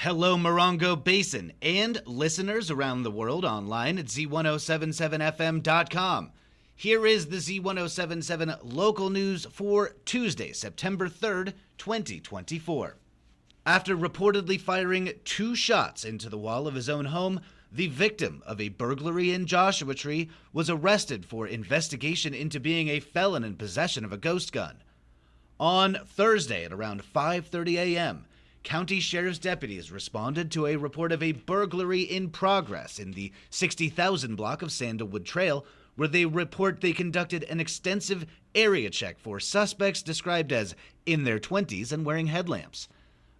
Hello, Morongo Basin, and listeners around the world online at Z107.7 FM.com. Here is the Z107.7 Local News for Tuesday, September 3rd, 2024. After reportedly firing 2 shots into the wall of his own home, the victim of a burglary in Joshua Tree was arrested for investigation into being a felon in possession of a ghost gun. On Thursday at around 5:30 a.m., county sheriff's deputies responded to a report of a burglary in progress in the 60,000 block of Sandalwood Trail, where they report they conducted an extensive area check for suspects described as in their 20s and wearing headlamps.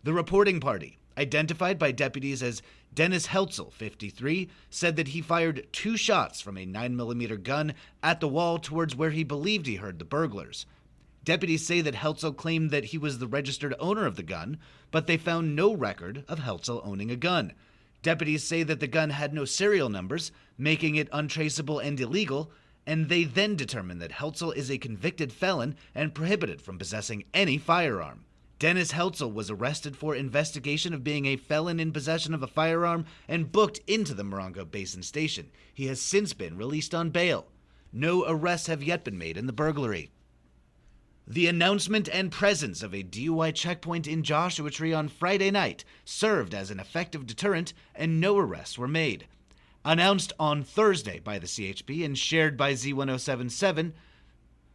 The reporting party, identified by deputies as Dennis Heltzel, 53, said that he fired 2 shots from a 9mm gun at the wall towards where he believed he heard the burglars. Deputies say that Heltzel claimed that he was the registered owner of the gun, but they found no record of Heltzel owning a gun. Deputies say that the gun had no serial numbers, making it untraceable and illegal, and they then determined that Heltzel is a convicted felon and prohibited from possessing any firearm. Dennis Heltzel was arrested for investigation of being a felon in possession of a firearm and booked into the Morongo Basin Station. He has since been released on bail. No arrests have yet been made in the burglary. The announcement and presence of a DUI checkpoint in Joshua Tree on Friday night served as an effective deterrent, and no arrests were made. Announced on Thursday by the CHP and shared by Z107.7,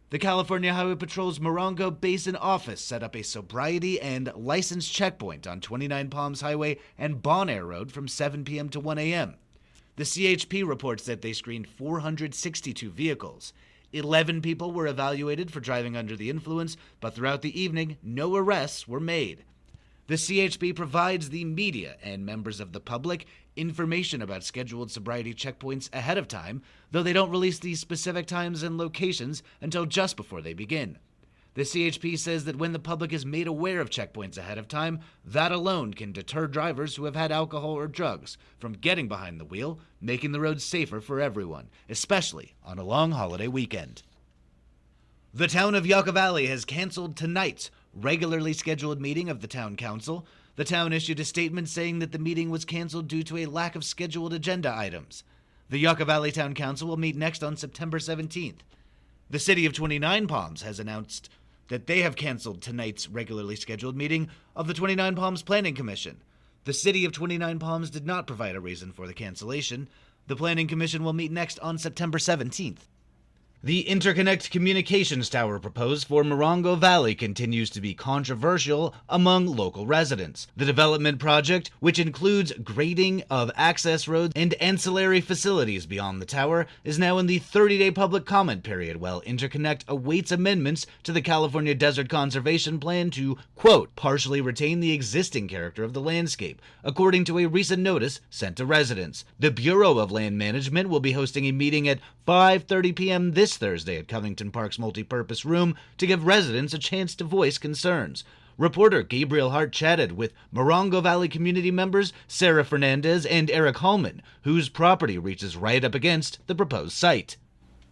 the California Highway Patrol's Morongo Basin office set up a sobriety and license checkpoint on 29 Palms Highway and Bon Air Road from 7 p.m. to 1 a.m. The CHP reports that they screened 462 vehicles. 11 people were evaluated for driving under the influence, but throughout the evening, no arrests were made. The CHP provides the media and members of the public information about scheduled sobriety checkpoints ahead of time, though they don't release the specific times and locations until just before they begin. The CHP says that when the public is made aware of checkpoints ahead of time, that alone can deter drivers who have had alcohol or drugs from getting behind the wheel, making the roads safer for everyone, especially on a long holiday weekend. The town of Yucca Valley has canceled tonight's regularly scheduled meeting of the town council. The town issued a statement saying that the meeting was canceled due to a lack of scheduled agenda items. The Yucca Valley Town Council will meet next on September 17th. The city of 29 Palms has announced that they have canceled tonight's regularly scheduled meeting of the 29 Palms Planning Commission. The city of 29 Palms did not provide a reason for the cancellation. The Planning Commission will meet next on September 17th. The interconnect communications tower proposed for Morongo Valley continues to be controversial among local residents. The development project, which includes grading of access roads and ancillary facilities beyond the tower, is now in the 30-day public comment period, while Interconnect awaits amendments to the California Desert Conservation Plan to, quote, partially retain the existing character of the landscape, according to a recent notice sent to residents. The Bureau of Land Management will be hosting a meeting at 5:30 p.m. this Thursday at Covington Park's multipurpose room to give residents a chance to voice concerns. Reporter Gabriel Hart chatted with Morongo Valley community members Sarah Fernandez and Eric Hallman, whose property reaches right up against the proposed site.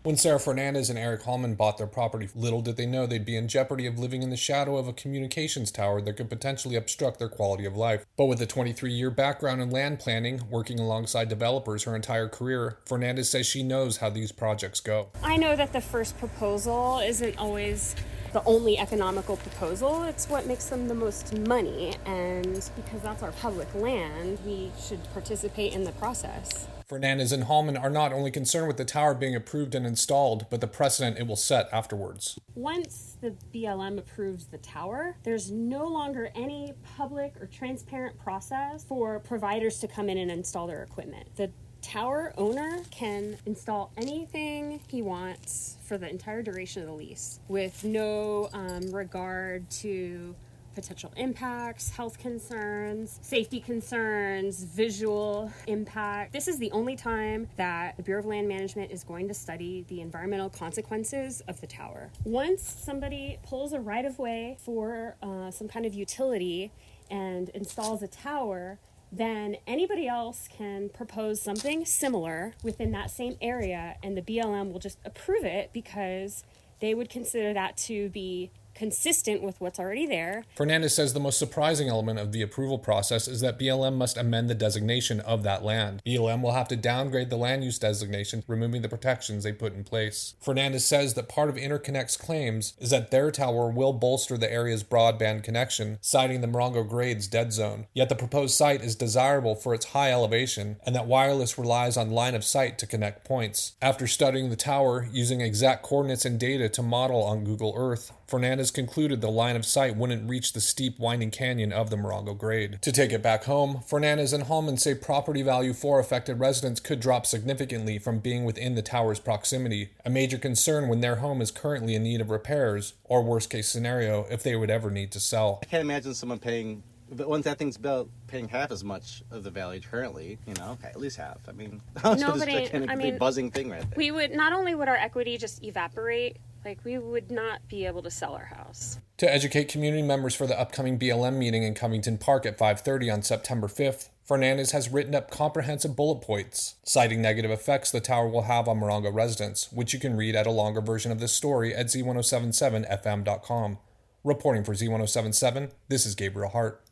When Sarah Fernandez and Eric Hallman bought their property, little did they know they'd be in jeopardy of living in the shadow of a communications tower that could potentially obstruct their quality of life. But with a 23-year background in land planning, working alongside developers her entire career, Fernandez says she knows how these projects go. I know that the first proposal isn't always the only economical proposal. It's what makes them the most money, and because that's our public land, we should participate in the process. Fernandez and Hallman are not only concerned with the tower being approved and installed, but the precedent it will set afterwards. Once the BLM approves the tower, there's no longer any public or transparent process for providers to come in and install their equipment. The tower owner can install anything he wants for the entire duration of the lease with no regard to potential impacts, health concerns, safety concerns, visual impact. This is the only time that the Bureau of Land Management is going to study the environmental consequences of the tower. Once somebody pulls a right-of-way for some kind of utility and installs a tower, then anybody else can propose something similar within that same area, and the BLM will just approve it because they would consider that to be consistent with what's already there. Fernandez says the most surprising element of the approval process is that BLM must amend the designation of that land. BLM will have to downgrade the land use designation, removing the protections they put in place. Fernandez says that part of Interconnect's claims is that their tower will bolster the area's broadband connection, citing the Morongo Grade's dead zone. Yet the proposed site is desirable for its high elevation, and that wireless relies on line of sight to connect points. After studying the tower using exact coordinates and data to model on Google Earth, Fernandez concluded the line of sight wouldn't reach the steep winding canyon of the Morongo Grade. To take it back home, Fernandez and Hallman say property value for affected residents could drop significantly from being within the tower's proximity, a major concern when their home is currently in need of repairs, or worst case scenario, if they would ever need to sell. I can't imagine someone paying, but once that thing's built, paying half as much of the value currently, okay, at least half. I mean, big buzzing thing right there. We would, not only would our equity just evaporate, we would not be able to sell our house. To educate community members for the upcoming BLM meeting in Covington Park at 5:30 on September 5th, Fernandez has written up comprehensive bullet points, citing negative effects the tower will have on Morongo residents, which you can read at a longer version of this story at Z107.7fm.com. Reporting for Z107.7, this is Gabriel Hart.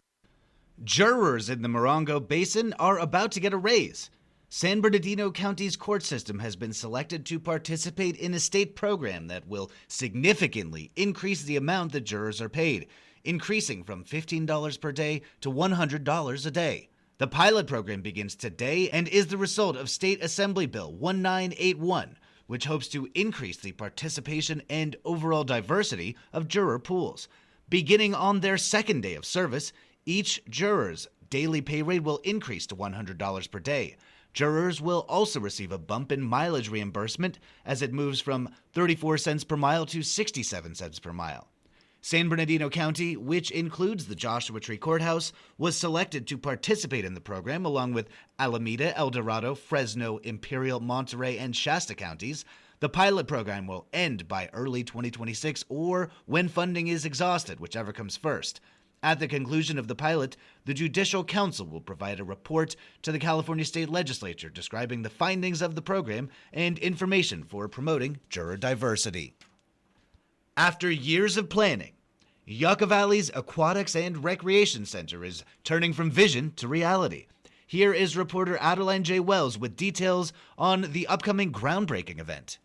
Jurors in the Morongo Basin are about to get a raise. San Bernardino County's court system has been selected to participate in a state program that will significantly increase the amount that jurors are paid, increasing from $15 per day to $100 a day. The pilot program begins today and is the result of State Assembly Bill 1981, which hopes to increase the participation and overall diversity of juror pools. Beginning on their second day of service, each juror's daily pay rate will increase to $100 per day. Jurors will also receive a bump in mileage reimbursement as it moves from 34 cents per mile to 67 cents per mile. San Bernardino County, which includes the Joshua Tree Courthouse, was selected to participate in the program along with Alameda, El Dorado, Fresno, Imperial, Monterey, and Shasta counties. The pilot program will end by early 2026 or when funding is exhausted, whichever comes first. At the conclusion of the pilot, the Judicial Council will provide a report to the California State Legislature describing the findings of the program and information for promoting juror diversity. After years of planning, Yucca Valley's Aquatics and Recreation Center is turning from vision to reality. Here is reporter Adeline J. Wells with details on the upcoming groundbreaking event.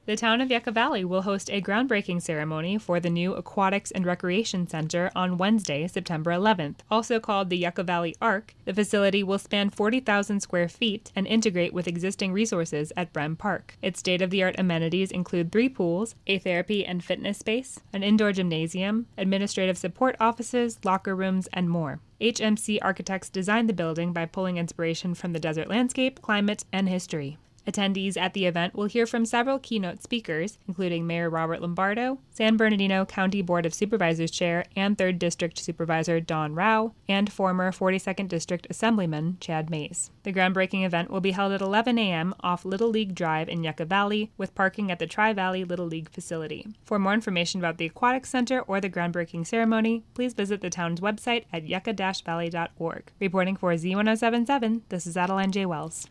The town of Yucca Valley will host a groundbreaking ceremony for the new Aquatics and Recreation Center on Wednesday, September 11th. Also called the Yucca Valley Arc, the facility will span 40,000 square feet and integrate with existing resources at Brem Park. Its state-of-the-art amenities include 3 pools, a therapy and fitness space, an indoor gymnasium, administrative support offices, locker rooms, and more. HMC architects designed the building by pulling inspiration from the desert landscape, climate, and history. Attendees at the event will hear from several keynote speakers, including Mayor Robert Lombardo, San Bernardino County Board of Supervisors Chair and 3rd District Supervisor Don Rao, and former 42nd District Assemblyman Chad Mays. The groundbreaking event will be held at 11 a.m. off Little League Drive in Yucca Valley, with parking at the Tri-Valley Little League facility. For more information about the Aquatic Center or the groundbreaking ceremony, please visit the town's website at yucca-valley.org. Reporting for Z107.7, this is Adeline J. Wells.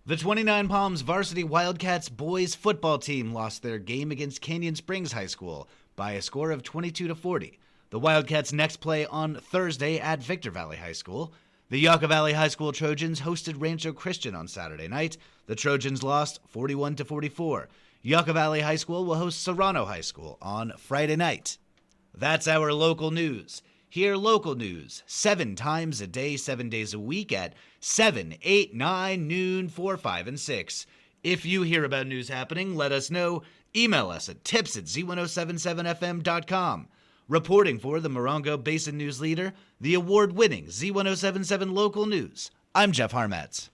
The 29 Palms varsity Wildcats boys football team lost their game against Canyon Springs High School by a score of 22-40. The Wildcats next play on Thursday at Victor Valley High School. The Yucca Valley High School Trojans hosted Rancho Christian on Saturday night. The Trojans lost 41-44. Yucca Valley High School will host Serrano High School on Friday night. That's our local news. Hear local news 7 times a day, 7 days a week at 7, 8, 9, noon, 4, 5, and 6. If you hear about news happening, let us know. Email us at tips@z1077fm.com. Reporting for the Morongo Basin News Leader, the award-winning Z107.7 Local News, I'm Jeff Harmatz.